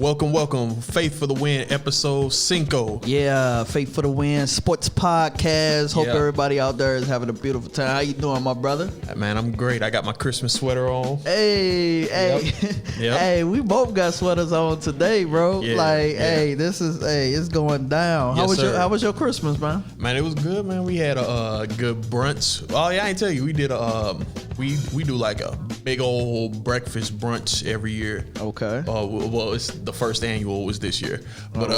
Welcome. Faith for the Win, episode 5. Yeah, Faith for the Win, sports podcast. Hope everybody out there is having a beautiful time. How you doing, my brother? Man, I'm great. I got my Christmas sweater on. Hey. Hey, we both got sweaters on today, bro. Hey, it's going down. Yes, How was your Christmas, man? Man, it was good, man. We had a good brunch. Oh yeah, I ain't tell you. We did we do like a big old breakfast brunch every year. Okay. Well, it's the first annual was this year, but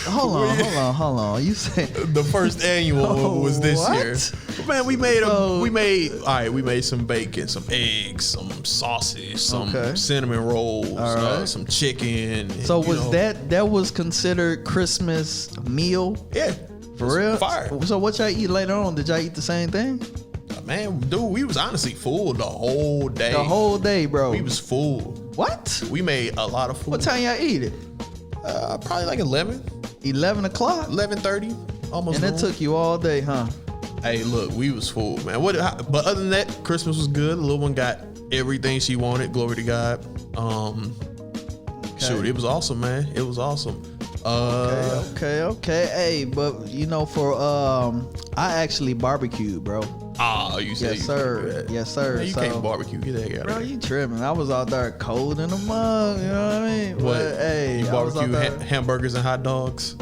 Hold on. You said the first annual was this year. Man, we made some bacon, some eggs, some sausage, some cinnamon rolls, some chicken. So that was considered Christmas meal? Yeah. For real? Fire. So what y'all eat later on? Did y'all eat the same thing? Man, dude, we was honestly full the whole day. The whole day, bro. We was full. What? We made a lot of food. What time y'all eat it? Probably like 11. 11 o'clock? 11:30. Almost. And it took you all day, huh? Hey, look, we was full, man. But other than that, Christmas was good. The little one got everything she wanted. Glory to God. Shoot, it was awesome, man. It was awesome. Okay. Hey, but I actually barbecued, bro. You said Yes, sir. Man, you can't barbecue. Get that out. Bro, you tripping. I was out there cold in the mug, you know what I mean? What? But, hey, you barbecue hamburgers and hot dogs?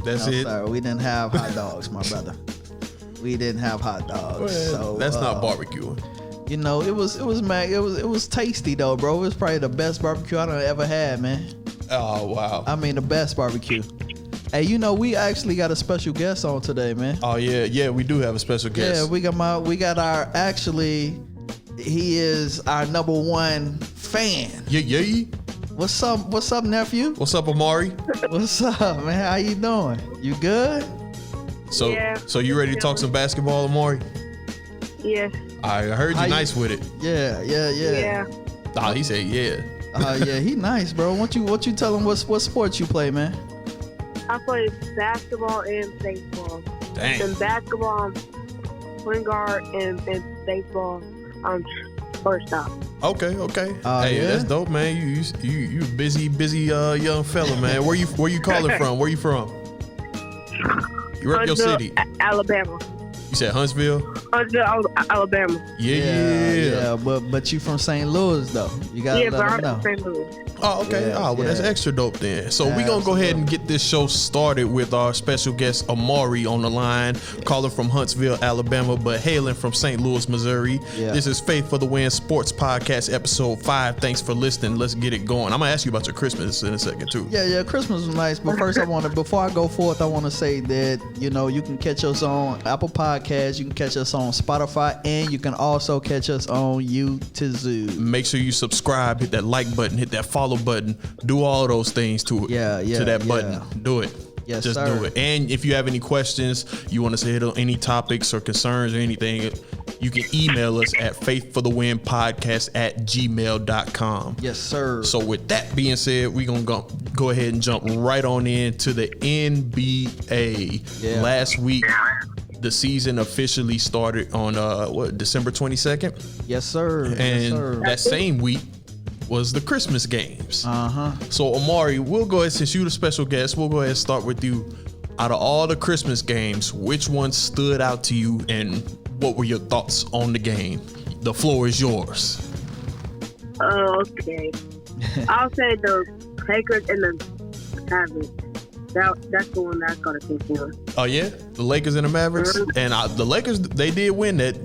That's it? Sorry, we didn't have hot dogs, my brother. We didn't have hot dogs. Well, so that's not barbecuing. You know, it was tasty though, bro. It was probably the best barbecue I done ever had, man. Oh, wow. I mean, the best barbecue. Hey, we actually got a special guest on today, man. Oh yeah, we do have a special guest. Yeah, we got our he is our number one fan. Yeah. What's up, nephew? What's up, Amari? What's up, man? How you doing? You good? So you ready to talk some basketball, Amari? Yeah. I heard you nice with it. Yeah. He said yeah. Yeah, he nice, bro. What you tell him what sports you play, man? I play basketball and baseball. Dang. And basketball, point guard, and baseball, shortstop. Okay. Hey, that's dope, man. You busy young fella, man. Where you calling from? Where you from? You rep your city. Alabama. You said Huntsville? Huntsville, Alabama. Yeah. But you from St. Louis though. You gotta let them know. St. Louis. Oh, okay. That's extra dope then. So we're going to go ahead and get this show started with our special guest, Amari, on the line, calling from Huntsville, Alabama, but hailing from St. Louis, Missouri. Yeah. This is Faith for the Win Sports Podcast, episode 5. Thanks for listening. Let's get it going. I'm going to ask you about your Christmas in a second, too. Yeah, Christmas was nice. But first, before I go forth, I want to say that, you can catch us on Apple Podcasts, you can catch us on Spotify, and you can also catch us on YouTube. Make sure you subscribe, hit that like button, hit that follow button, do all those things to that button. Do it. Yes, just sir. do it. And if you have any questions, you want us to hit on any topics or concerns or anything, you can email us at faithforthewinpodcast@gmail.com. Yes, sir. So with that being said, we're going to go ahead and jump right on into the NBA. Yeah. Last week, the season officially started on December 22nd? Yes, sir. And that same week was the Christmas games. So Amari, we'll go ahead, since you're the special guest, we'll go ahead and start with you. Out of all the Christmas games, which one stood out to you and what were your thoughts on the game? The floor is yours. Okay. I'll say the Lakers and the Mavericks. That's the one that's going to pick one. Oh yeah? The Lakers and the Mavericks? And the Lakers, they did win that,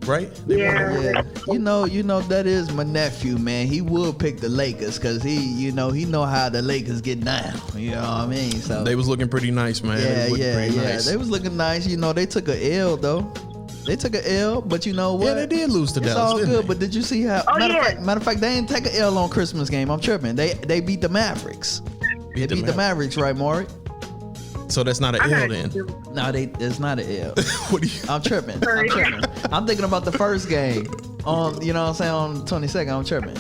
right? Yeah. You know that is my nephew, man. He would pick the Lakers because he know how the Lakers get down. You know what I mean? So they was looking pretty nice, man. Nice. They was looking nice. They took a L though. They took an L, but you know what? Yeah, they did lose to Dallas. It's all good, but did you see how? Matter of fact, they didn't take an L on Christmas game. I'm tripping. They beat the Mavericks. They beat the Mavericks, right, Maury? So that's not an L then? No, it's not an L. I'm tripping. I'm thinking about the first game on, you know what I'm saying, on the 22nd. I'm tripping.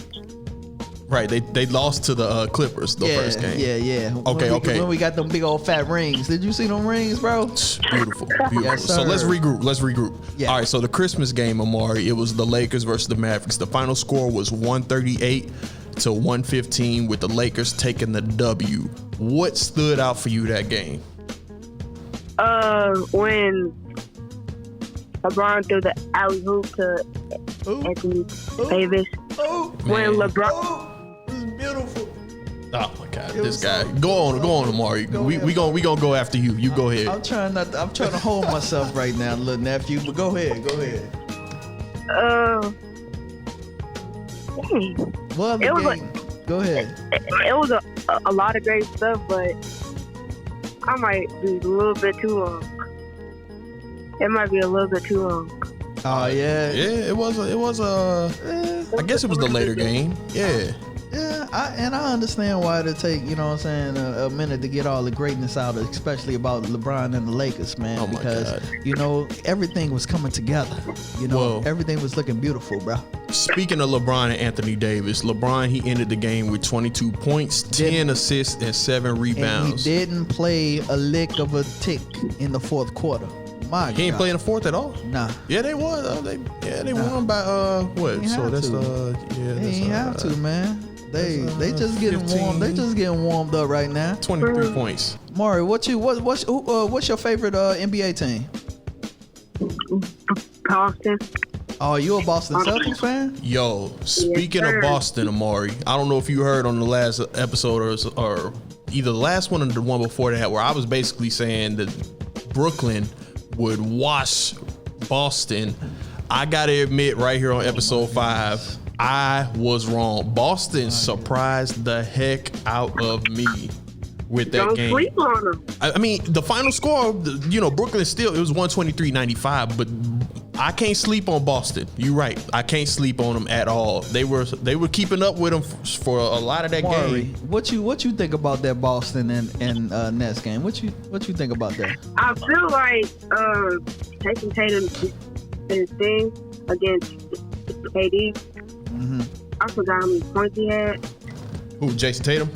Right, they lost to the Clippers the first game. Yeah. Okay. When we got them big old fat rings. Did you see them rings, bro? Beautiful. Yes, so let's regroup. Yeah. All right, so the Christmas game, Amari, it was the Lakers versus the Mavericks. The final score was 138 to 115 with the Lakers taking the W. What stood out for you that game? When LeBron threw the alley hoop to Anthony Davis. When LeBron. It was beautiful. Oh my God, this guy. Go on, Amari. We gonna go after you. You go ahead. I'm trying to hold myself right now, little nephew. But go ahead. Well, it was go ahead. It was a lot of great stuff, but I might be a little bit too long. It might be a little bit too long. Oh yeah. Yeah, it was I guess it was the later game. Yeah. Yeah, I understand why it'll take, you know what I'm saying, a minute to get all the greatness out, especially about LeBron and the Lakers, man. Oh my God. You know, everything was coming together. You know, everything was looking beautiful, bro. Speaking of LeBron and Anthony Davis, LeBron, he ended the game with 22 points, 10 assists, and 7 rebounds. And he didn't play a lick of a tick in the fourth quarter. He ain't playing the fourth at all. Nah. Yeah, they was. They won by what? So that's They ain't have to, man. They just getting 15. warmed. They just getting warmed up right now. 23 points. Maury, what's your favorite NBA team? Boston. Oh, you a Boston Celtics fan? Yo, speaking of Boston, Amari, I don't know if you heard on the last episode or either the last one or the one before that, where I was basically saying that Brooklyn would wash Boston. I gotta admit, right here on episode 5, I was wrong. Boston surprised the heck out of me with that game. Don't sleep on them. I mean, the final score, Brooklyn still, it was 123-95, but I can't sleep on Boston. You're right. I can't sleep on them at all. They were keeping up with them for a lot of that game. What you think about that Boston and Nets game? What you think about that? I feel like Jason Tatum his thing against KD. Mm-hmm. I forgot how many points he had. Who, Jason Tatum?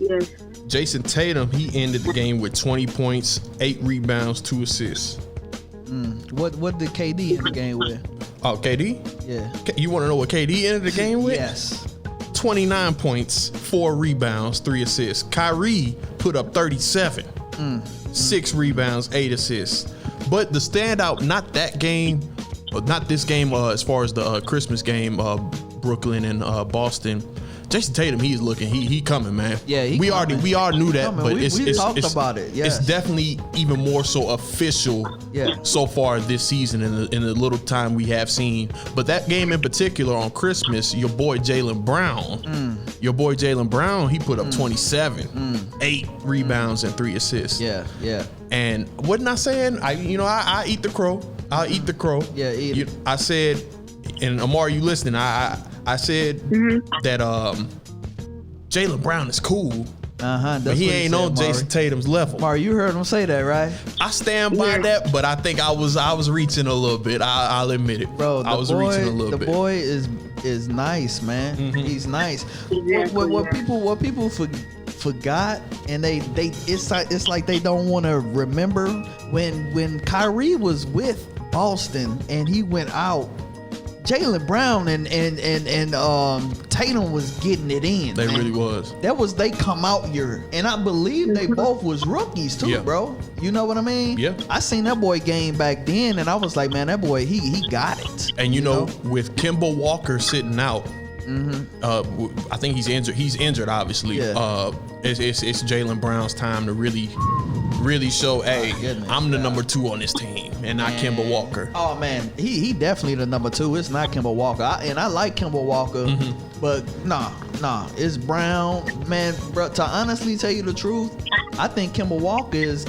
Yes. Jason Tatum, he ended the game with 20 points, 8 rebounds, 2 assists. What did KD end the game with? Oh, KD? Yeah. You want to know what KD ended the game with? Yes. 29 points, 4 rebounds, 3 assists. Kyrie put up 37, 6 rebounds, 8 assists. But the standout, not that game, not this game, as far as the Christmas game, Brooklyn and Boston. Jason Tatum, he's looking, he coming, man. Yeah, we all knew that, but we talked about it. Yes. It's definitely even more so official. Yeah. So far this season in the little time we have seen. But that game in particular on Christmas, your boy Jaylen Brown, he put up 27, 8 rebounds and 3 assists. Yeah. And wasn't I saying I eat the crow. I'll eat the crow. Yeah, eat it. I said, and Amar, you listening? I said that Jaylen Brown is cool. But he ain't on Jason Tatum's level. Mari, you heard him say that, right? I stand by that, but I think I was reaching a little bit. I'll admit it, bro. I was reaching a little bit. The boy is nice, man. He's nice. What people forgot, and it's like they don't want to remember when Kyrie was with Boston and he went out. Jaylen Brown and Tatum was getting it in. They really was. They come out year, and I believe they both was rookies too, bro. You know what I mean? Yeah. I seen that boy game back then, and I was like, man, that boy he got it. And you know, with Kemba Walker sitting out, I think he's injured. He's injured, obviously. Yeah. It's Jaylen Brown's time to really show, hey, I'm the number 2 on this team, and not Kemba Walker. Oh man, he definitely the number 2. It's not Kemba Walker, and I like Kemba Walker, but nah, it's Brown, man. Bro, to honestly tell you the truth, I think Kemba Walker is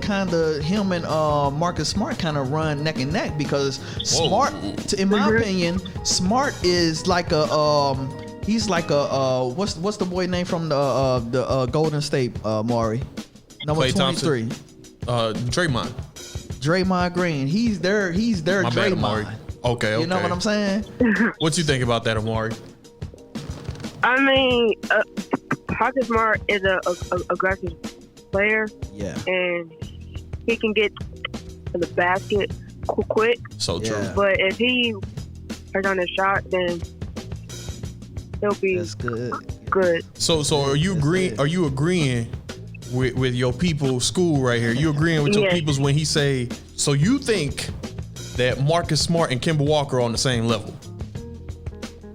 kind of him and Marcus Smart kind of run neck and neck, because Smart, in my opinion, Smart is like he's like a what's the boy name from the Golden State, Maury? Number Klay 23. Draymond Green. He's their My bad, Draymond. Amari. Okay. You know what I'm saying? What you think about that, Amari? I mean, Marcus Smart is a aggressive player. Yeah. And he can get to the basket quick. So true. But if he turns on his shot, then he'll be That's good. good. So are you agreeing? Are you agreeing with your people Skool right here? You agreeing with your Yes. peoples when he say? So you think that Marcus Smart and Kemba Walker are on the same level?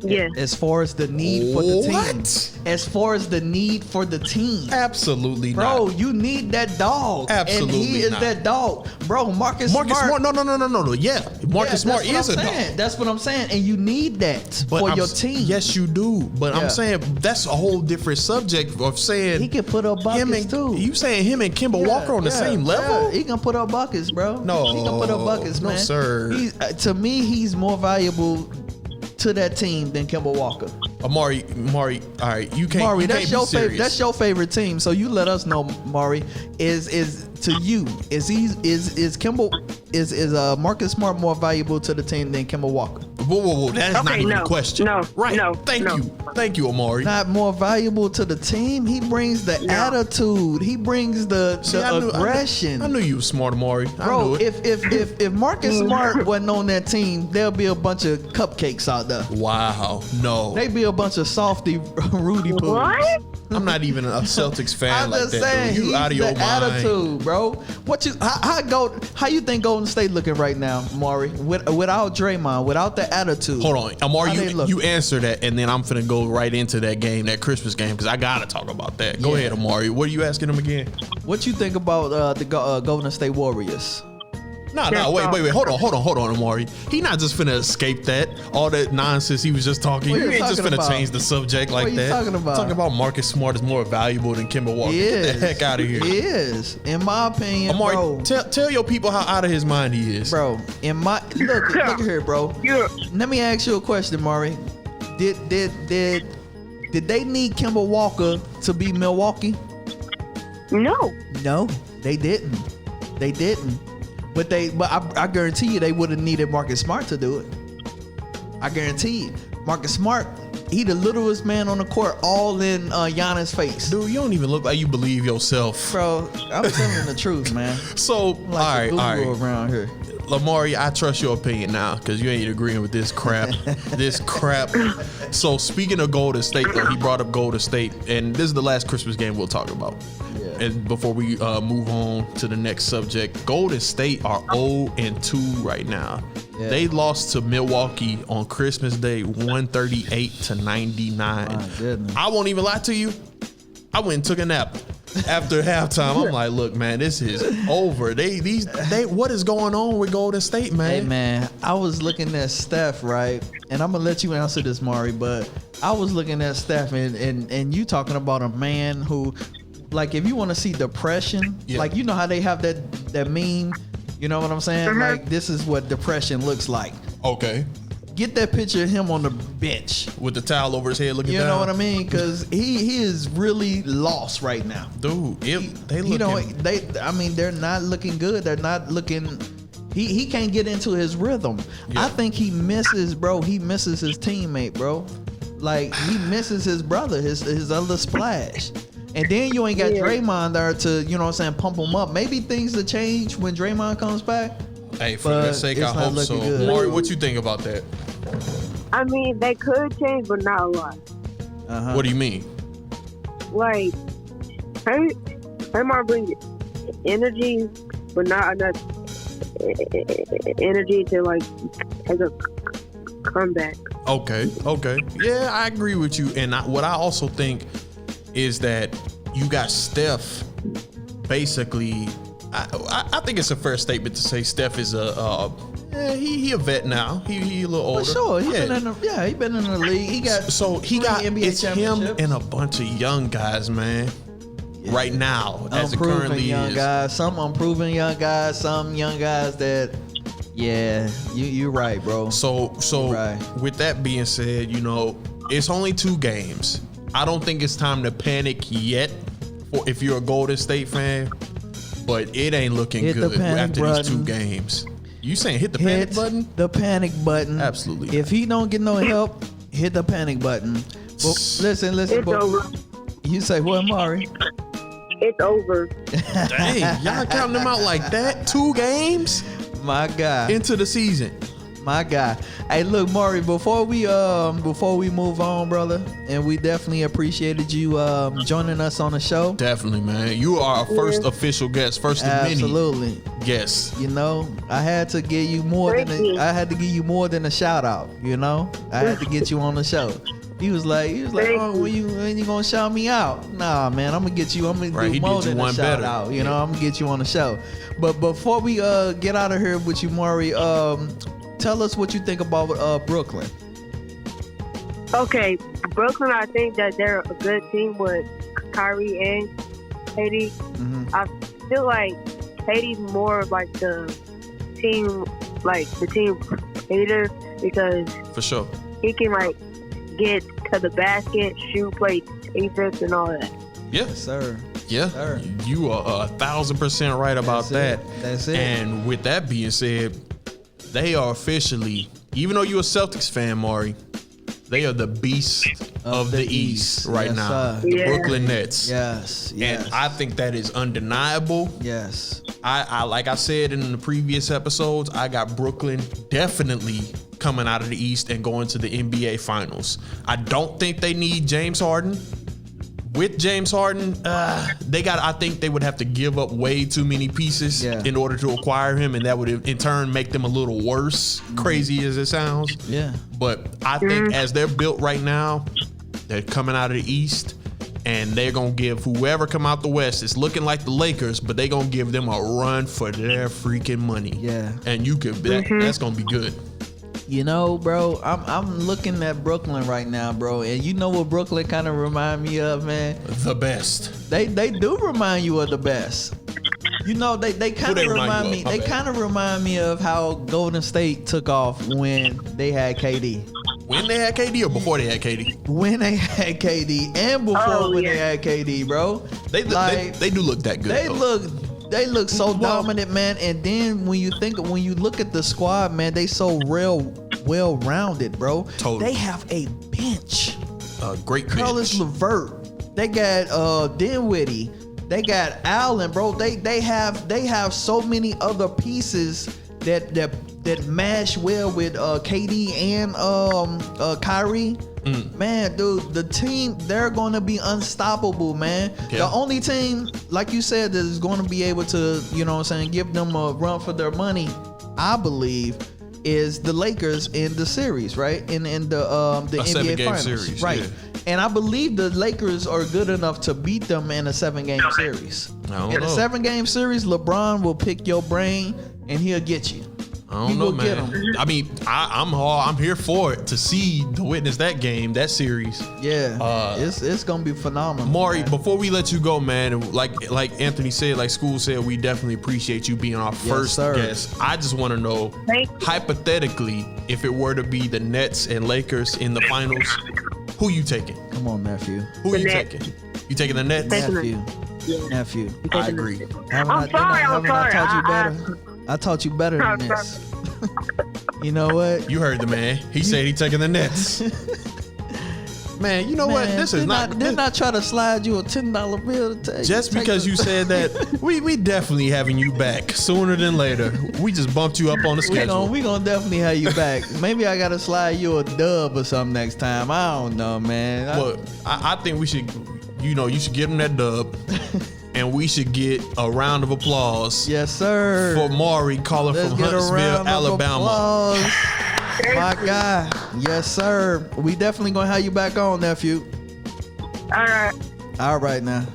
Yeah. As far as the need for the What? team. As far as the need for the team. Absolutely Bro, not. you need that dog. Absolutely And he is not. that dog. Bro, Marcus Smart. No. Yeah, Marcus Smart is a dog. That's what I'm saying. And you need that for your team. Yes, you do. But Yeah. I'm saying that's a whole different subject of saying He can put up buckets him and too. you saying him and Kemba Walker on the same level? Yeah. He can put up buckets, bro. No, He can put up buckets, no, man. sir. To me, he's more valuable to that team than Kemba Walker. Amari, all right, you can't. Maury, you that's can't your be serious. favorite. That's your favorite team. So you let us know, Maury. Is to you? Is Kemba? Is Marcus Smart more valuable to the team than Kemba Walker? Whoa. That is not Okay, even no. a question. No, Right. no, Thank no. you, Amari. Not more valuable to the team. He brings the attitude. He brings the See, I knew- aggression. I knew you were smart, Amari. I Bro, knew it. if Marcus Smart wasn't on that team, there'll be a bunch of cupcakes out there. Wow, no. They'd be a bunch of softy Rudy Poos. What? I'm not even a Celtics fan I'm like just that. saying, Dude. You he's out of your the mind. attitude, bro. How you think Golden State looking right now, Maury? Without Draymond, without the attitude. Hold on, Amari, How they look? you answer that, and then I'm finna go right into that game, that Christmas game, because I gotta talk about that. Go Yeah. ahead, Amari. What are you asking him again? What you think about the Golden State Warriors? No, wait. Hold on, Amari. He not just finna escape that. All that nonsense he was just talking. What You you ain't just talking finna about? change the subject like What you that. talking about? Talking about Marcus Smart is more valuable than Kemba Walker. He Get is. the heck out of here. He is, in my opinion, Amari, bro. tell your people how out of his mind he is. Bro, look here, bro. Yeah. Let me ask you a question, Maury. Did they need Kemba Walker to be Milwaukee? No. No, they didn't. They didn't. But I guarantee you they would have needed Marcus Smart to do it. I guarantee you. Marcus Smart, he the littlest man on the court, all in Giannis' face. Dude, you don't even look like you believe yourself. Bro, I'm telling the truth, man. So, I'm like all a right. guru around here. Lamari, I trust your opinion now because you ain't agreeing with this crap. So speaking of Golden State, though, he brought up Golden State, and this is the last Christmas game we'll talk about. Yeah. And before we move on to the next subject, Golden State are 0-2 right now. Yeah. They lost to Milwaukee on Christmas Day, 138-99. My goodness. I won't even lie to you. I went and took a nap after halftime. I'm like, look, man, this is over. They what is going on with Golden State, man? Hey man, I was looking at Steph, right? And I'm gonna let you answer this, Maury, but I was looking at Steph and you talking about a man who, like, if you want to see depression, Yeah. like, you know how they have that meme, you know what I'm saying? Mhm. Like, this is what depression looks like. Okay. Get that picture of him on the bench. With the towel over his head looking You down. know what I mean? Because he is really lost right now. Dude, they You know, looking. they're not looking good. They're not looking. He can't get into his rhythm. Yeah. I think he misses, bro. He misses his teammate, bro. Like, he misses his brother, his other Splash. And then you ain't got Yeah. Draymond there to, you know what I'm saying, pump him up. Maybe things will change when Draymond comes back. Hey, for but your sake, it's I not hope so. looking good. Maury, what you think about that? I mean, they could change, but not a lot. Uh-huh. What do you mean? Like, Draymond brings energy, but not enough energy to, like, take a comeback. Okay. Yeah, I agree with you. And what I also think is that you got Steph basically. I think it's a fair statement to say Steph is he a vet now. He a little older. For sure. He Yeah. been in the league. He got So he 3 got NBA it's him championships. and a bunch of young guys, man. Right now, as it Unproven currently young is. guys, some unproven young guys, some young guys that, yeah, you're right, bro. So Right. with that being said, you know, it's only 2 games. I don't think it's time to panic yet if you're a Golden State fan, but it ain't looking Hit the good panic after these 2 button. games. You saying hit the panic Hit button? the panic button. Absolutely If he don't get no help, hit the panic button. But listen. It's But over. you say what, Maury? It's over. Dang, y'all counting them out like that? 2 games My guy, into the season. My guy. Hey, look, Maury, before we move on, brother, and we definitely appreciated you joining us on the show. Definitely, man. You are our first official guest, first of Absolutely. many guests. You know, I had to give you more than a shout out, you know? I had to get you on the show. He was like, oh, when you gonna shout me out? Nah, man, I'm gonna do more than a shout out. You know, I'm gonna get you on the show. But before we get out of here with you, Maury, tell us what you think about Brooklyn. Okay, Brooklyn, I think that they're a good team with Kyrie and KD. Mm-hmm. I feel like KD's more of like the team leader because For sure. he can like get to the basket, shoot, play defense, and all that. Yeah. Yes, sir. Yeah, Sir. you are 1,000% right about that. That's it. And with that being said, they are officially, even though you're a Celtics fan, Maury, they are the beast of the East right Yes, now. sir. The Yeah. Brooklyn Nets. Yes. And I think that is undeniable. Yes. I like I said in the previous episodes, I got Brooklyn definitely coming out of the East and going to the NBA Finals. I don't think they need James Harden. With James Harden, I think they would have to give up way too many pieces in order to acquire him, and that would in turn make them a little worse, crazy as it sounds. Yeah. But I think as they're built right now, they're coming out of the East, and they're going to give whoever come out the West, it's looking like the Lakers, but they're going to give them a run for their freaking money. Yeah. And that's going to be good. You know, bro, I'm looking at Brooklyn right now, bro, and you know what Brooklyn kind of remind me of, man? The best. They do remind you of the best. You know, they kind of remind me. They kind of remind me of how Golden State took off when they had KD. When they had KD or before they had KD? When they had KD and before they had KD, bro. They do look that good. They look so dominant, man. And then when you look at the squad, man, they so well-rounded, bro. Totally. They have a bench. A great Carlos bench. LeVert. They got Dinwiddie. They got Allen, bro. They have so many other pieces that mash well with KD and Kyrie. Man, dude, the team, they're going to be unstoppable, man. Yeah. The only team, like you said, that is going to be able to, you know what I'm saying, give them a run for their money, I believe, is the Lakers in the series, right? In the NBA Finals. Series, right. Yeah. And I believe the Lakers are good enough to beat them in a 7-game series. In a 7-game series, LeBron will pick your brain and he'll get you. I don't know, man. I mean, I'm here for it to witness that game, that series. Yeah, it's gonna be phenomenal. Maury, man. before we let you go, man, like Anthony said, like Skool said, we definitely appreciate you being our first guest. I just want to know, hypothetically, if it were to be the Nets and Lakers in the finals, who you taking? Come on, nephew. Who you taking? You taking the Nets? Nephew. I agree. Haven't I taught you better? I taught you better than this. You know what? You heard the man. He said he taking the Nets. Man, you know what? This is not. Didn't I try to slide you a $10 bill to take? Just because you said that, we definitely having you back sooner than later. We just bumped you up on the schedule. We gonna definitely have you back. Maybe I gotta slide you a dub or something next time. I don't know, man. Well, I think we should. You should give him that dub. And we should get a round of applause. Yes, sir. For Maury calling from Huntsville, Alabama. My guy. Yes, sir. We definitely gonna have you back on, nephew. All right now.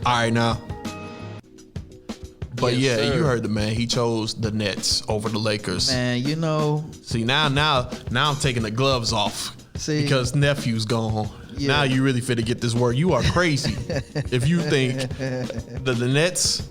But yes, sir. You heard the man. He chose the Nets over the Lakers. Man, you know. See, now I'm taking the gloves off. See, because Nephew's gone. Yeah. Now you really fit to get this word. You are crazy if you think that the Nets,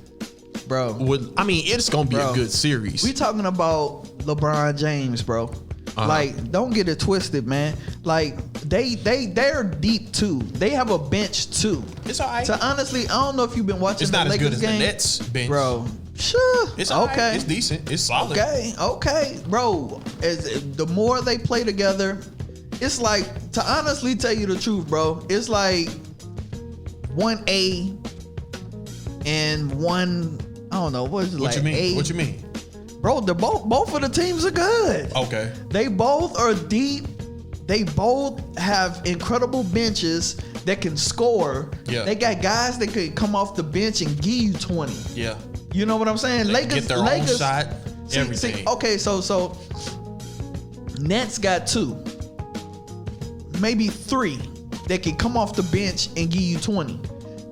bro. It's gonna be a good series. We talking about LeBron James, bro. Like, don't get it twisted, man. Like, they're deep too. They have a bench too. It's all right. So honestly, I don't know if you've been watching. It's not the as Lakers good as game, the Nets bench, bro. Sure. It's all right. It's decent. It's solid. Okay, bro. The more they play together, it's like, to honestly tell you the truth, bro, it's like 1A and one, I don't know, what is it like? What you mean? Bro, both of the teams are good. Okay. They both are deep. They both have incredible benches that can score. Yeah. They got guys that could come off the bench and give you 20. Yeah. You know what I'm saying? They Lakers get their own shot. Everything. Okay, so Nets got 2, maybe 3 that can come off the bench and give you 20.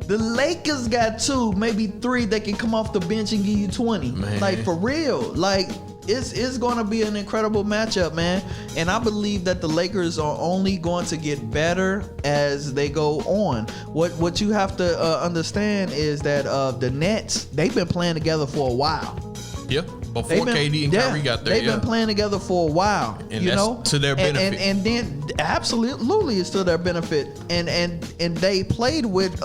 The Lakers got 2, maybe 3 that can come off the bench and give you 20. Man. Like, for real. Like, it's going to be an incredible matchup, man. And I believe that the Lakers are only going to get better as they go on. What you have to understand is that the Nets, they've been playing together for a while. Yeah. Before KD and Kyrie got there, they've been playing together for a while, and you that's know, to their benefit. And then absolutely, it's to their benefit. And they played with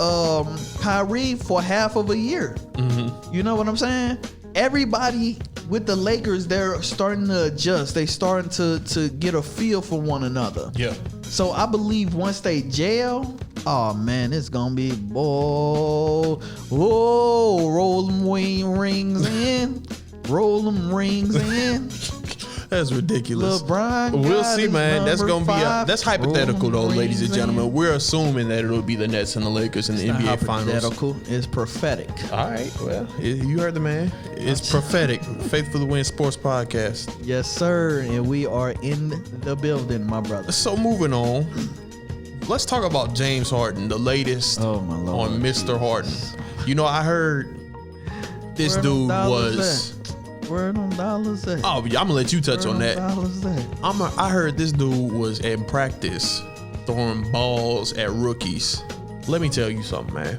Kyrie for half of a year. Mm-hmm. You know what I'm saying? Everybody with the Lakers, they're starting to adjust. They starting to get a feel for one another. Yeah. So I believe once they gel, oh man, it's gonna be roll them rings in. Roll them rings in. That's ridiculous. LeBron we'll see, man. That's gonna 5. be that's hypothetical, though, ladies and gentlemen. In. We're assuming that it'll be the Nets and the Lakers in the NBA Finals. Hypothetical. It's prophetic. All right, well, you heard the man. It's prophetic. Faith for the Win Sports Podcast. Yes, sir. And we are in the building, my brother. So moving on, let's talk about James Harden, the latest on Mr. Harden. You know, I heard this dude was. Where them dollars at? Oh, yeah, I'm gonna let you touch on that. I heard this dude was in practice throwing balls at rookies. Let me tell you something, man.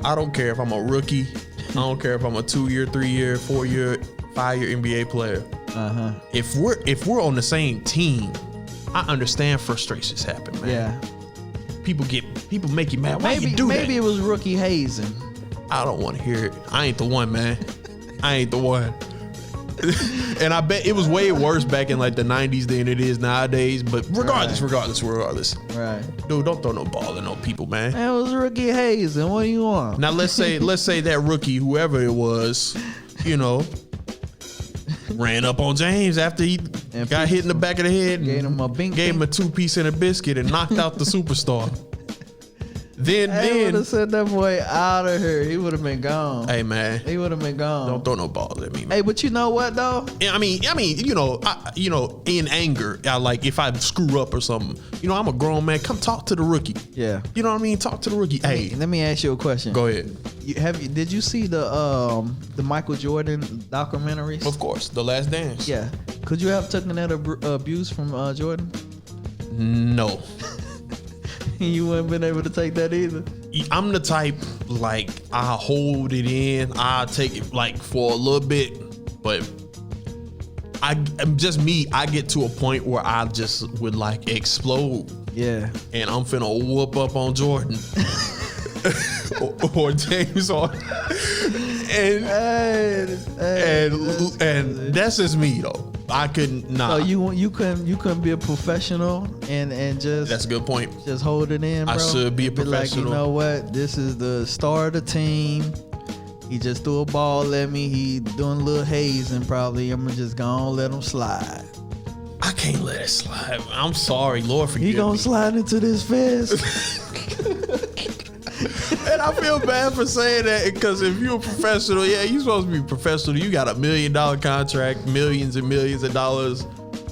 I don't care if I'm a rookie. I don't care if I'm a 2-year, 3-year, 4-year, 5-year NBA player. If we're on the same team, I understand frustrations happen, man. Yeah. People make you mad. Why you do that? Maybe it was rookie hazing. I don't want to hear it. I ain't the one, man. I ain't the one. And I bet it was way worse back in like the 90s than it is nowadays. But regardless. Right. Dude, don't throw no ball at no people, man. That was rookie hazing. What do you want? Now let's say that rookie, whoever it was, you know, ran up on James after he got hit in the back of the head and gave him a 2-piece and a biscuit and knocked out the superstar. Then would have sent that boy out of here. He would have been gone. Hey, man. He would have been gone. Don't throw no balls at me, man. Hey, but you know what though? I mean, you know, in anger, like if I screw up or something, you know, I'm a grown man. Come talk to the rookie. Yeah. You know what I mean? Talk to the rookie. Let me ask you a question. Go ahead. Did you see the Michael Jordan documentaries? Of course, The Last Dance. Yeah. Could you have taken that abuse from Jordan? No. You wouldn't been able to take that either. I'm the type, like, I hold it in. I take it like for a little bit, but I'm just me. I get to a point where I just would like explode. Yeah. And I'm finna whoop up on Jordan or James Harden. And that's just me though. I couldn't. Nah. So you couldn't be a professional and just. That's a good point. Just hold it in, bro. I should be a professional. Like, you know what? This is the star of the team. He just threw a ball at me. He doing a little hazing probably. I'm gonna just go on let him slide. I can't let it slide. I'm sorry, Lord forgive me. He gonna slide into this fest. And I feel bad for saying that because if you're a professional, yeah, you're supposed to be professional. You got $1 million contract, millions and millions of dollars.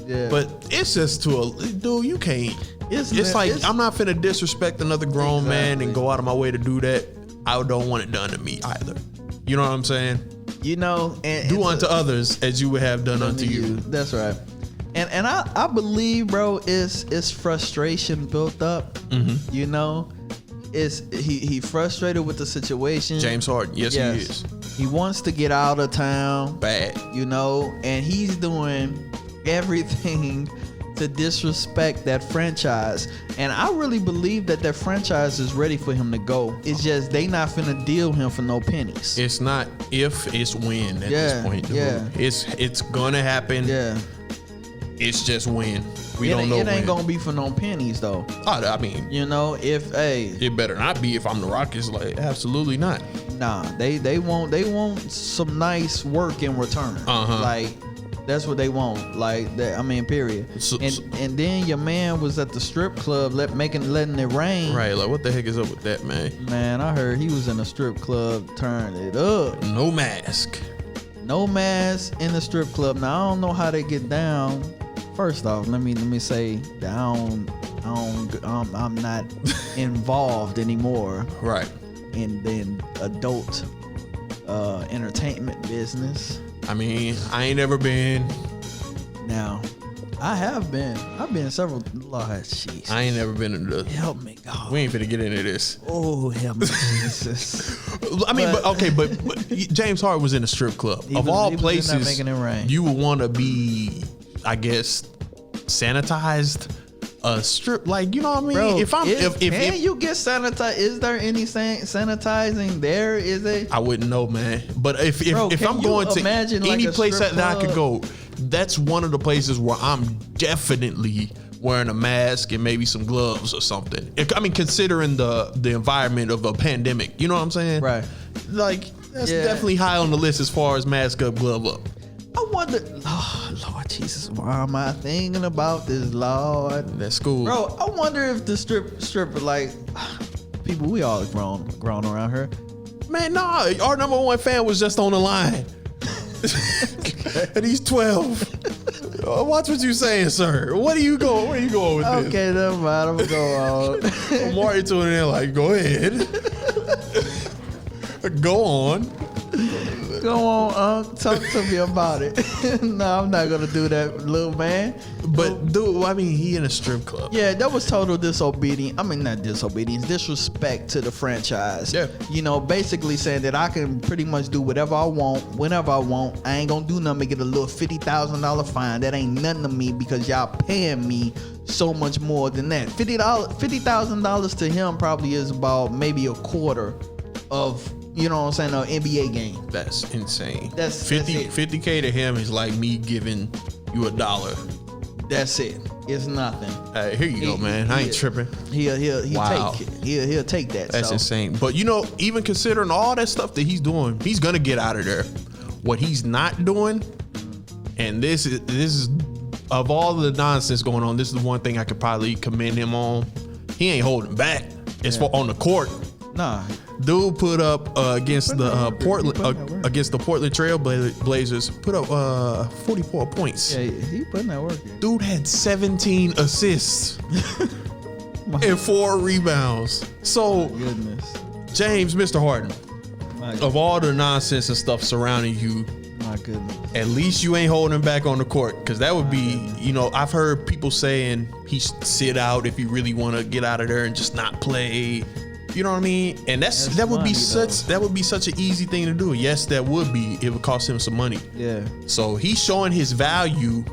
Yeah. But it's just dude, you can't. It's like I'm not finna disrespect another grown man and go out of my way to do that. I don't want it done to me either. You know what I'm saying? You know, and do unto others as you would have done unto you. That's right. And I believe, bro, it's frustration built up. Mm-hmm. You know, he frustrated with the situation. James Harden, yes, he is. He wants to get out of town. Bad. You know, and he's doing everything to disrespect that franchise. And I really believe that franchise is ready for him to go. It's just they not finna deal him for no pennies. It's not if, it's when at this point. Dude. Yeah. It's gonna happen. Yeah. It's just when. We don't know It ain't when. gonna be for no pennies though. I mean, You know, it better not be if I'm the Rockets. Like, absolutely not. nah, they want some nice work in return. Like, that's what they want. Like that. I mean, period. And then your man was at the strip club letting it rain. Right, like what the heck is up with that, man? Man, I heard he was in a strip club, turned it up. No mask. No mask in the strip club. Now I don't know how they get down. First off, let me say that I'm not involved anymore. Right. In the adult entertainment business. I mean, I ain't never been. Now, I have been. I've been several. Lord, jeez. I ain't never been in the. Help me, God. We ain't finna get into this. Oh, help me, Jesus. I mean, but James Harden was in a strip club. Of all places, making it rain. You would want to be, I guess, sanitized. A strip, like, you know what I mean? Bro, if you get sanitized, is there any sanitizing there? Is it? I wouldn't know, man. But if I'm going to any like place that I club? could go, that's one of the places where I'm definitely wearing a mask and maybe some gloves or something. Considering the environment of a pandemic, you know what I'm saying? Right. Like, that's definitely high on the list as far as mask up, glove up. I wonder, Lord Jesus, why am I thinking about this, Lord? That's cool. Bro, I wonder if the stripper, like, people, we all grown around here. Man, nah, our number one fan was just on the line. And he's 12. Watch what you saying, sir. Where you going with this? Okay, never mind. I'm gonna go on. Marty tuning in like, go ahead. Go on. Go on, talk to me about it. No, I'm not gonna do that, little man. But dude, I mean, he in a strip club. Yeah, that was total disobedience. I mean, not disobedience, disrespect to the franchise. Yeah. You know, basically saying that I can pretty much do whatever I want, whenever I want. I ain't gonna do nothing but get a little $50,000 fine. That ain't nothing to me because y'all paying me so much more than that. $50,000 to him probably is about maybe a quarter of, you know what I'm saying, an NBA game. That's insane. That's 50K to him is like me giving you $1. That's it. It's nothing. Hey, here you go, man. I ain't tripping. He'll Wow. take it. He'll take that. That's insane. But you know, even considering all that stuff that he's doing, he's gonna get out of there. What he's not doing, and this is of all the nonsense going on, this is the one thing I could probably commend him on. He ain't holding back. It's for on the court. Nah. Dude put up against the Portland Trail Blazers, put up 44 points. Yeah, he putting that work in. Dude had 17 assists and 4 rebounds. So, Goodness. James, Mr. Harden, of all the nonsense and stuff surrounding you, My goodness. at least you ain't holding back on the court, because that would be, you know, I've heard people saying he should sit out if you really want to get out of there and just not play. You know what I mean? And that would be such an easy thing to do. Yes, that would be. It would cost him some money. Yeah. So he's showing his value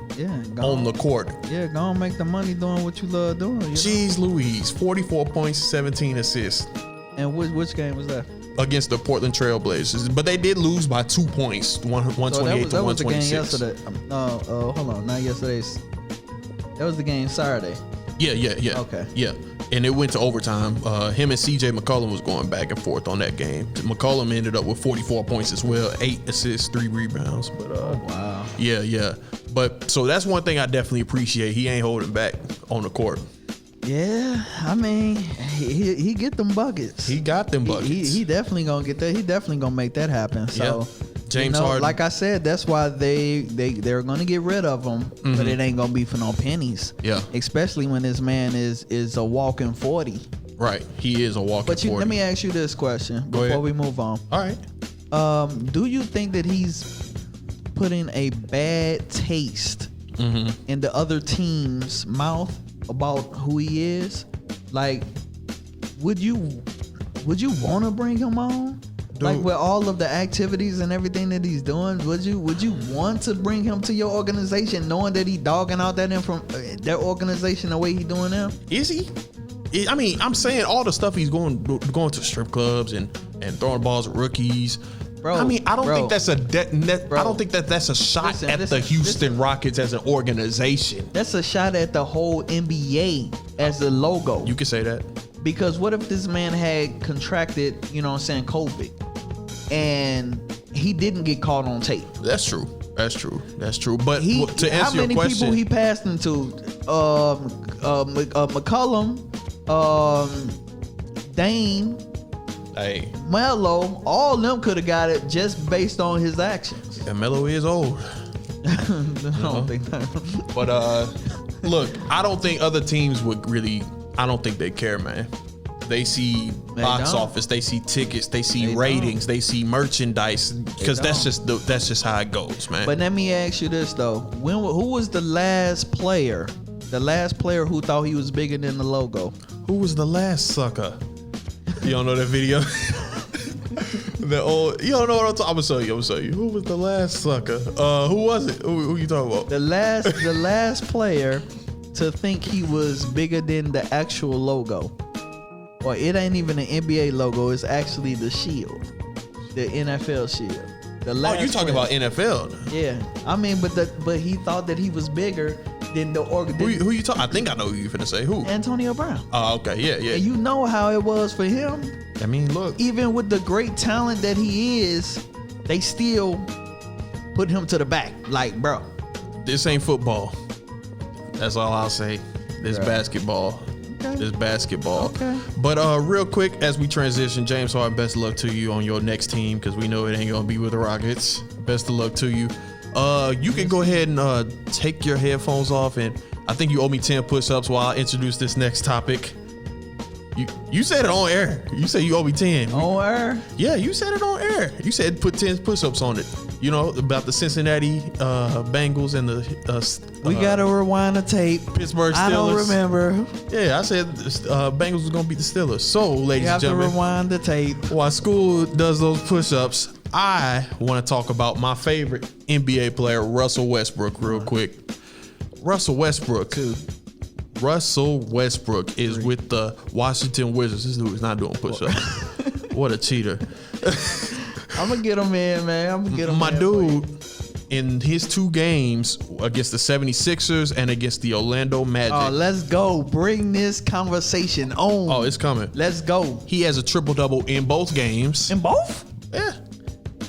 on the court. Yeah, go on, make the money doing what you love doing. You Jeez Louise, 44 points, 17 assists. And which game was that? Against the Portland Trail Blazers. But they did lose by 2 points, 128 to 126. That was the game yesterday. Hold on, not yesterday's. That was the game Saturday. Yeah. Okay. Yeah. And it went to overtime. Him and CJ McCollum was going back and forth on that game. McCollum ended up with 44 points as well, 8 assists, 3 rebounds. But wow. Yeah. But so that's one thing I definitely appreciate. He ain't holding back on the court. Yeah, I mean, he get them buckets. He got them buckets. He definitely gonna get that. He definitely gonna make that happen. So. Yeah. James Harden. Like I said, that's why they're gonna get rid of him, but it ain't gonna be for no pennies. Yeah. Especially when this man is a walking 40. Right. He is a walking 40. But let me ask you this question before we move on. All right. Do you think that he's putting a bad taste in the other team's mouth about who he is? Like, would you want to bring him on? Dude. Like, with all of the activities and everything that he's doing, would you want to bring him to your organization, knowing that he dogging out that their organization the way he doing now? Is he? I mean, I'm saying all the stuff he's going to strip clubs and throwing balls at rookies. Bro, I mean, I don't think that's a I don't think that's a shot at the Houston Rockets as an organization. That's a shot at the whole NBA as a logo. You could say that. Because what if this man had contracted, COVID, and he didn't get caught on tape? That's true. But to answer how many your question, people he passed into? McCollum, Dame, Melo, all of them could have got it just based on his actions. Yeah, Melo is old. I don't think that. But look, I don't think other teams would really. I don't think they care, man. They see box office, they see tickets, they see ratings, they see merchandise, because that's just how it goes, man. But let me ask you this though: who was the last player? The last player who thought he was bigger than the logo? Who was the last sucker? You don't know that video? You don't know what I'm talking. I'm gonna show you. Who was the last sucker? Who was it? Who you talking about? The last player to think he was bigger than the actual logo. Or it ain't even an NBA logo, it's actually the shield. The NFL shield. You talking about NFL? Yeah. I mean, but he thought that he was bigger than the organization. Who you talking? I think I know who you finna say. Who? Antonio Brown. Oh, okay. Yeah. And you know how it was for him. I mean, look. Even with the great talent that he is, they still put him to the back. Like, bro. This ain't football. That's all I'll say. This basketball. Okay. This basketball. Okay. But real quick, as we transition, James Harden, best of luck to you on your next team, because we know it ain't gonna be with the Rockets. Best of luck to you. You can go ahead and take your headphones off, and I think you owe me 10 push-ups while I introduce this next topic. You said it on air. You said you owe me 10. On air? Yeah, you said it on air. You said put 10 push-ups on it. You know, about the Cincinnati Bengals and the we gotta rewind the tape. Pittsburgh Steelers. I don't remember. Yeah, I said Bengals was gonna beat the Steelers. So, ladies and gentlemen, you have to rewind the tape. While Skool does those push-ups, I want to talk about my favorite NBA player, Russell Westbrook, real quick. Russell Westbrook is with the Washington Wizards. This dude is not doing push-ups. What a cheater. I'm gonna get him in, man. I'm gonna get him My in. dude, in his 2 games against the 76ers and against the Orlando Magic. Oh, let's go. Bring this conversation on. Oh, it's coming. Let's go. He has a triple-double in both games. In both? Yeah.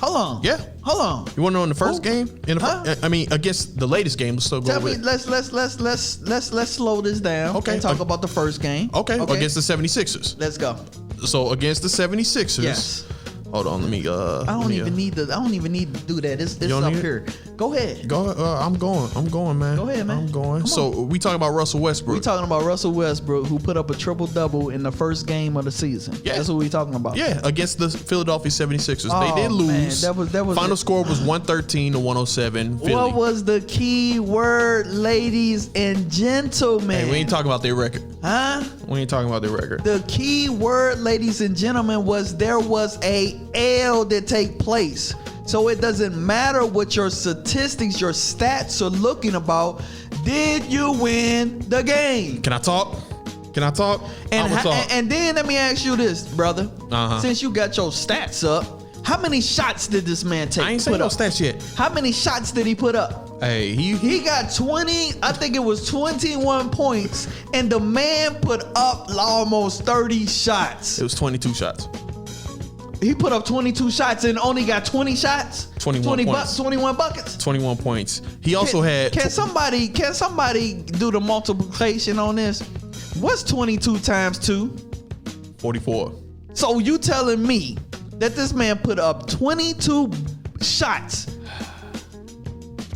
Hold on. Yeah. Hold on. You want to know in the first game? I mean, against the latest game. Let's still go Tell me. with. Let's slow this down. Okay. And talk about the first game. Okay. Against the 76ers. Let's go. So against the 76ers. Yes. Hold on. Let me. I don't even need to do that. It's up here. Go ahead. Go. I'm going, man. Go ahead, man. I'm going. So we talking about Russell Westbrook. We talking about Russell Westbrook, who put up a triple-double in the first game of the season. Yeah. That's what we talking about. Yeah, against the Philadelphia 76ers. Oh, they did lose. Man, that was Final score was 113 to 107. Philly. What was the key word, ladies and gentlemen? Hey, we ain't talking about their record. Huh? We ain't talking about their record. The key word, ladies and gentlemen, was there was a L that take place. So it doesn't matter what your statistics, your stats are looking about. Did you win the game? Can I talk? And then let me ask you this, brother. Uh-huh. Since you got your stats up, how many shots did this man take? I ain't saying no stats yet. How many shots did he put up? Hey, he got 20. I think it was 21 points, and the man put up almost 30 shots. It was 22 shots. He put up 22 shots and only got 20 shots. 21 points. 21 buckets. 21 points. He also had. Can somebody do the multiplication on this? What's 22 times 2? 44. So you telling me that this man put up 22 shots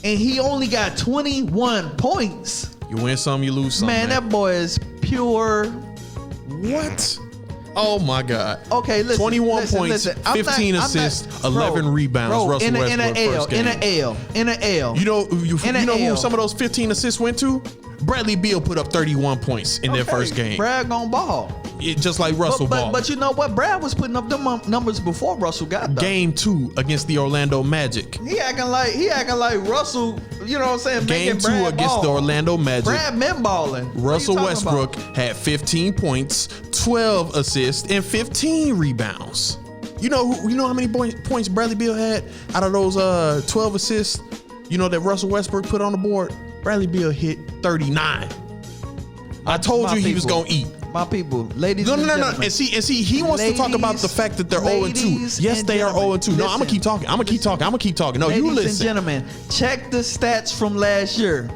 and he only got 21 points? You win some, you lose some. Man, that boy is pure. What? Oh my God. Okay, listen. 21 points, 15 assists, 11 rebounds. Russell Westbrook first game. In an L. You know who some of those 15 assists went to? Bradley Beal put up 31 points in their first game. Brad gonna ball. Just like Russell ball. But you know what? Brad was putting up them numbers before Russell got them. Game 2 against the Orlando Magic. He acting like Russell. You know what I'm saying? Game 2 against the Orlando Magic. Brad been balling. Russell Westbrook had 15 points, 12 assists, and 15 rebounds. You know how many points Bradley Beal had out of those 12 assists? You know that Russell Westbrook put on the board. Bradley Beal hit 39. I told you he was gonna eat. My people, ladies and gentlemen. And see, he wants to talk about the fact that they're 0-2. Yes, they are 0-2. No, I'm gonna keep talking. No, you listen. Ladies and gentlemen, check the stats from last year.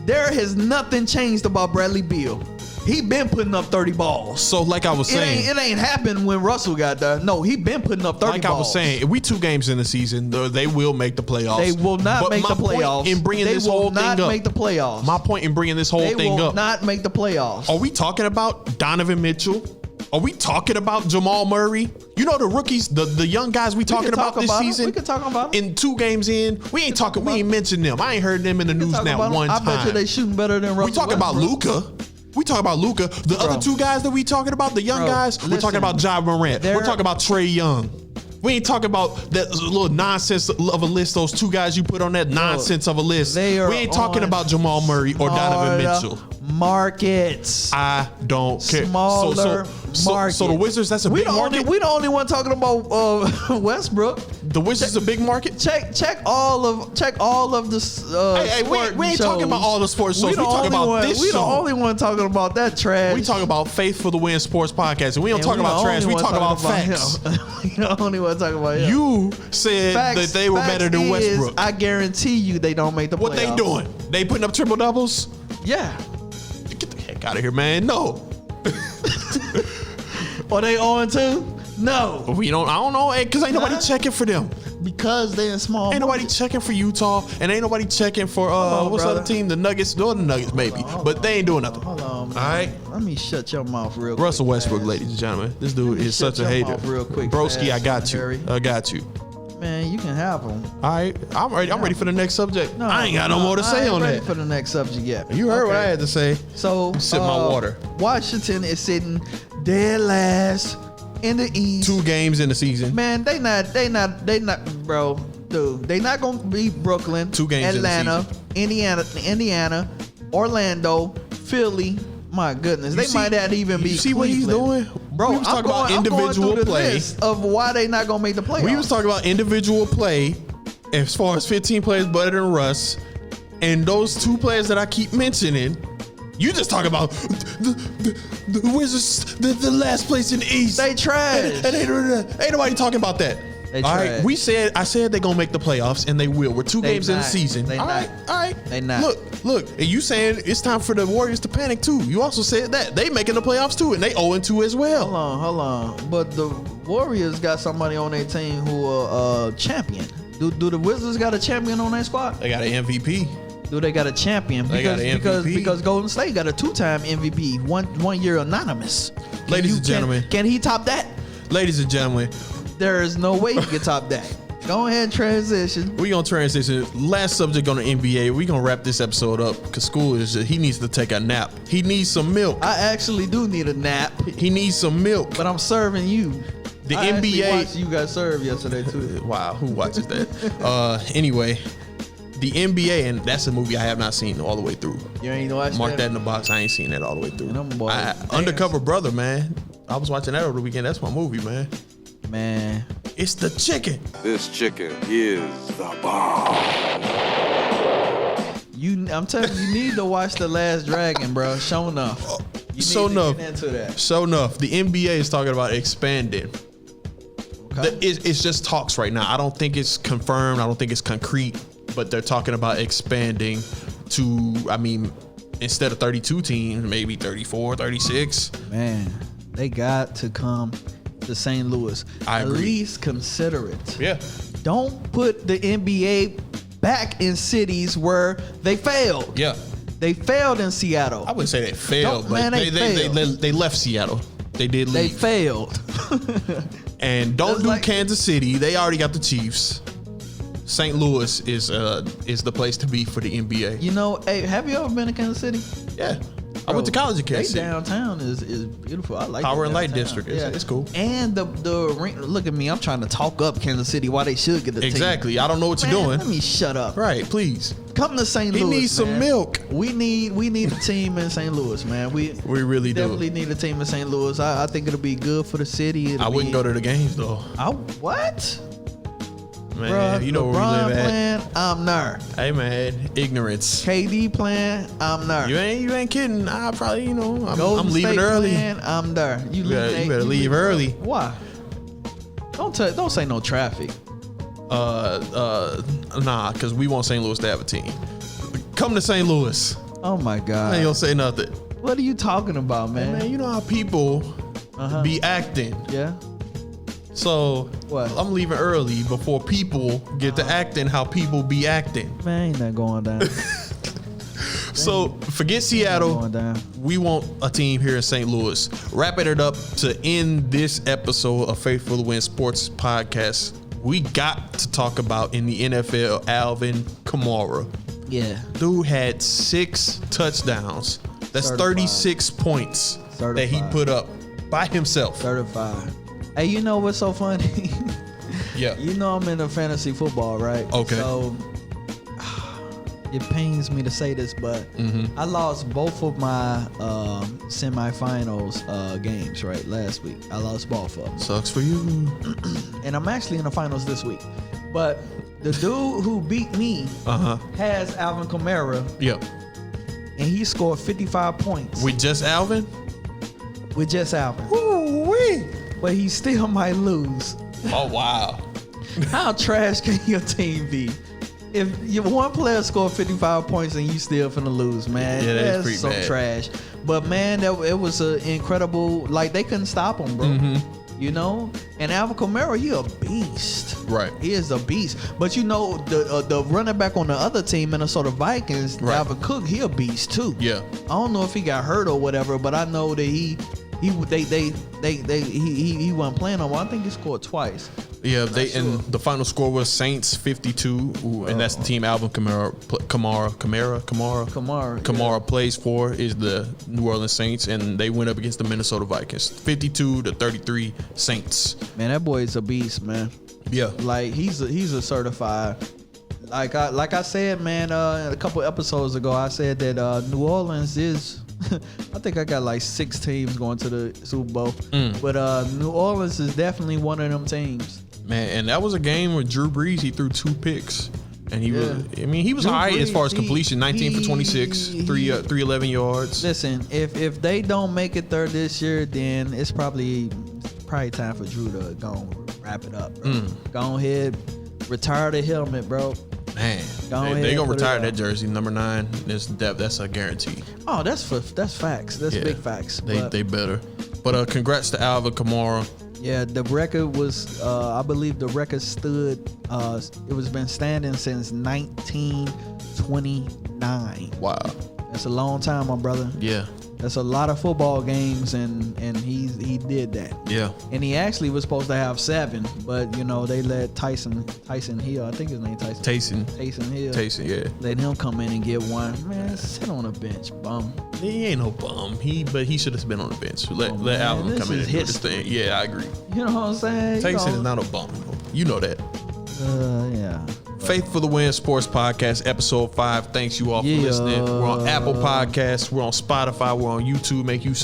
There has nothing changed about Bradley Beal. He been putting up 30 balls. So like I was saying, it ain't happened when Russell got there. No, he been putting up 30 balls. Like I was saying, if we 2 games in the season, they will make the playoffs. They will not make the playoffs. In bringing this whole thing up, they will not make the playoffs. My point in bringing this whole thing up, they will not make the playoffs. Are we talking about Donovan Mitchell? Are we talking about Jamal Murray? You know the rookies, the young guys we talking about this season. We can talk about it. In 2 games in, we ain't mentioned them. I ain't heard them in the news now one time. I bet you they shooting better than Russell. We talking about Luka. The other 2 guys that we talking about, the young guys, we're talking about Ja Morant. We're talking about Trae Young. We ain't talking about that little nonsense of a list, those 2 guys you put on that nonsense of a list. We ain't talking about Jamal Murray or Donovan Mitchell. Markets. I don't care. Smaller markets. So the Wizards, that's a big market? We the only one talking about Westbrook. The Wizards a big market? Check all of the we ain't talking about all the sports shows. We talking about this show. We the only one talking about that trash. We talking about Faith for the Win Sports Podcast. And we don't talk about trash. We talk about facts. We the only one talking about him. You said that they were better than Westbrook. I guarantee you they don't make the playoffs. What they doing? They putting up triple doubles? Yeah. Get the heck out of here, man. No. Are they 0-2? No. I don't know, because ain't nobody checking for them. Because they in small. Ain't nobody checking for Utah, and ain't nobody checking for what's the other team? The Nuggets. The Nuggets maybe, but they ain't doing nothing. Hold on, man. All right. Let me shut your mouth real quick. Russell Westbrook, ladies and gentlemen. This dude is such a hater. Real quick, Broski, I got you. I got you. Man, you can have them. All right, I'm ready. I'm ready for the next subject. No, I ain't got no more to say on that. I ain't ready for the next subject yet. You heard what I had to say. So, sip my water. Washington is sitting dead last in the East. 2 games in the season. Man, they not, bro. Dude, they not gonna beat Brooklyn, 2 games Atlanta, in the season. Indiana, Orlando, Philly. My goodness, they might not even be. You see what he's doing, bro? I'm talking about individual play list of why they not gonna make the playoffs. We was talking about individual play as far as 15 players better than Russ, and those 2 players that I keep mentioning. You just talk about the Wizards, the last place in the East. They trash. And ain't nobody talking about that. They all trash. Right, I said they're gonna make the playoffs, and they will. We're 2 games in the season. They all not. right. They not. Look, and you saying it's time for the Warriors to panic too. You also said that they making the playoffs too, and they 0-2 as well. Hold on. But the Warriors got somebody on their team who are champion. Do the Wizards got a champion on their squad? They got an MVP. Do they got a champion? Because Golden State got a 2-time MVP, one year anonymous. Ladies and gentlemen, can he top that? Ladies and gentlemen, there is no way he can top that. Go ahead and transition. We're going to transition. Last subject on the NBA. We're going to wrap this episode up because Skool he needs to take a nap. He needs some milk. I actually do need a nap. He needs some milk. But I'm serving you. The NBA. I watched you guys serve yesterday too. Wow, who watches that? Anyway, the NBA, and that's a movie I have not seen all the way through. You ain't watched Mark that in the box. I ain't seen that all the way through. And Undercover Brother, man. I was watching that over the weekend. That's my movie, man. Man, it's the chicken. This chicken is the bomb. I'm telling you, you need to watch The Last Dragon, bro. Show enough. Show enough. Get into that. Show enough. The NBA is talking about expanding. Okay. It's just talks right now. I don't think it's confirmed. I don't think it's concrete. But they're talking about expanding to, instead of 32 teams, maybe 34, 36. Man, they got to come to St. Louis. I agree. At least consider it. Yeah. Don't put the NBA back in cities where they failed. Yeah. They failed in Seattle. I wouldn't say they failed, but failed. they left Seattle. They did leave. They failed. And don't do Kansas City. They already got the Chiefs. St. Louis is the place to be for the NBA. You know, hey, have you ever been to Kansas City? Yeah. I went to college in Kansas City. Downtown is beautiful. I like Power and Light downtown. District. It's cool. And the look at me. I'm trying to talk up Kansas City. Why they should get the team. Exactly. I don't know what you're doing. Let me shut up. Right, please. Come to St. Louis. He needs some milk. We need a team in St. Louis, man. We really definitely need a team in St. Louis. I think it'll be good for the city. I wouldn't go to the games though. What? Man, Bruh, you know where LeBron we live playing, I'm there. Hey man, ignorance. KD playing, I'm there. You ain't kidding. I probably, I'm Golden leaving State early. Playing, I'm there. You better leave early. Why? Don't say no traffic. Nah, because we want St. Louis to have a team. Come to St. Louis. Oh my God. I ain't gonna say nothing. What are you talking about, man? Man, you know how people be acting. Yeah. So What? I'm leaving early before people get to acting how people be acting. Man, ain't that going down. So forget Seattle. Going down. We want a team here in St. Louis. Wrapping it up to end this episode of Faithful to Win Sports Podcast. We got to talk about in the NFL Alvin Kamara. Yeah. Dude had 6 touchdowns. That's Certified. 36 points that he Certified. put up by himself. Certified. Hey, you know what's so funny? Yeah. You know I'm into fantasy football, right? Okay. So it pains me to say this, but I lost both of my semifinals games, right? Last week. I lost both of them. Sucks for you. And I'm actually in the finals this week. But the dude who beat me has Alvin Kamara, Yep. and he scored 55 points With just Alvin? with just Alvin. Ooh-wee. But he still might lose. Oh, wow. How trash can your team be? If your one player scored 55 points and you still finna lose, man. Yeah, that's That's pretty so bad. trash. But man, it was an incredible. Like they couldn't stop him, bro. You know. And Alvin Kamara, he a beast. Right. He is a beast. But you know the running back on the other team, Minnesota Vikings, Right. Dalvin Cook, he a beast too. Yeah. I don't know if he got hurt or whatever, but I know that he wasn't playing on. I think he scored twice. Yeah, and the final score was Saints 52, and that's the team Alvin Kamara plays for is the New Orleans Saints, and they went up against the Minnesota Vikings, 52-33 Saints. Man, that boy is a beast, man. Yeah, Like he's a certified. Like I said, man, a couple episodes ago, I said that New Orleans is. I think I got like 6 teams going to the Super Bowl, but New Orleans is definitely one of them teams. man, and that was a game with Drew Brees. He threw 2 picks, and he was. I mean, he was Drew all right as far as Brees, completion, 19 for 26, 311 yards. Listen, if they don't make it third this year, then it's probably time for Drew to go and wrap it up. Bro. Go ahead, retire the helmet, bro. Man, they gonna retire that jersey, number 9. That's a guarantee. Oh, that's facts. That's big facts. They better. But congrats to Alvin Kamara. Yeah, the record was, I believe the record stood, it was been standing since 1929. Wow. That's a long time, my brother. Yeah. That's a lot of football games, and he did that. Yeah. And he actually was supposed to have 7, but you know they let Tyson Hill, I think his name Tyson Hill. Taysom, yeah. Let him come in and get one. Man, sit on the bench, bum. He ain't no bum. But he should have been on the bench. Let man, Alvin this come in is and do this history. thing. Yeah, I agree. You know what I'm saying? Taysom is not a bum. You know that. Yeah. Faith for the Win Sports Podcast, episode 5. Thanks you all for listening. We're on Apple Podcasts. We're on Spotify. We're on YouTube.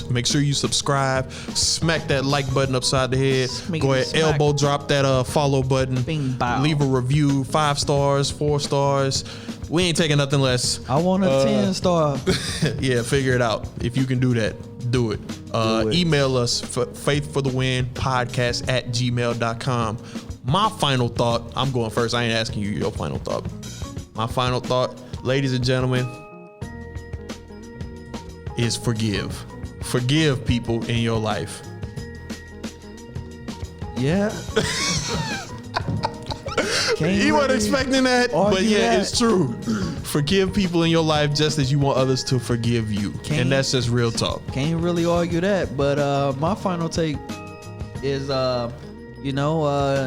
Make sure you subscribe. Smack that like button upside the head. Go ahead, elbow drop that follow button. Bing, bow. Leave a review. 5 stars, 4 stars. We ain't taking nothing less. I want a 10-star. Yeah, figure it out. If you can do that, do it. Email us, faithforthewinpodcast@gmail.com. My final thought, I'm going first. I ain't asking you your final thought. My final thought, ladies and gentlemen, is forgive. Forgive people in your life. Yeah. You weren't expecting that, but yeah, that. it's true. Forgive people in your life just as you want others to forgive you. And that's just real talk. Can't really argue that, but my final take is, You know,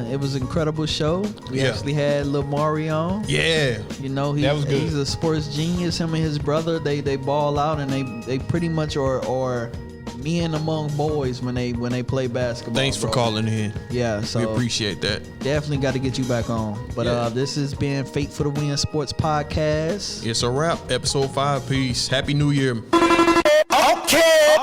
it was an incredible show. We actually had Lil Maury on. Yeah. You know, that was good. He's a sports genius. Him and his brother, they ball out, and they pretty much are men among boys when they play basketball. Thanks for calling in. Yeah, so we appreciate that. Definitely got to get you back on. But this has been Fate for the Win Sports Podcast. It's a wrap. Episode 5. Peace. Happy New Year. Okay.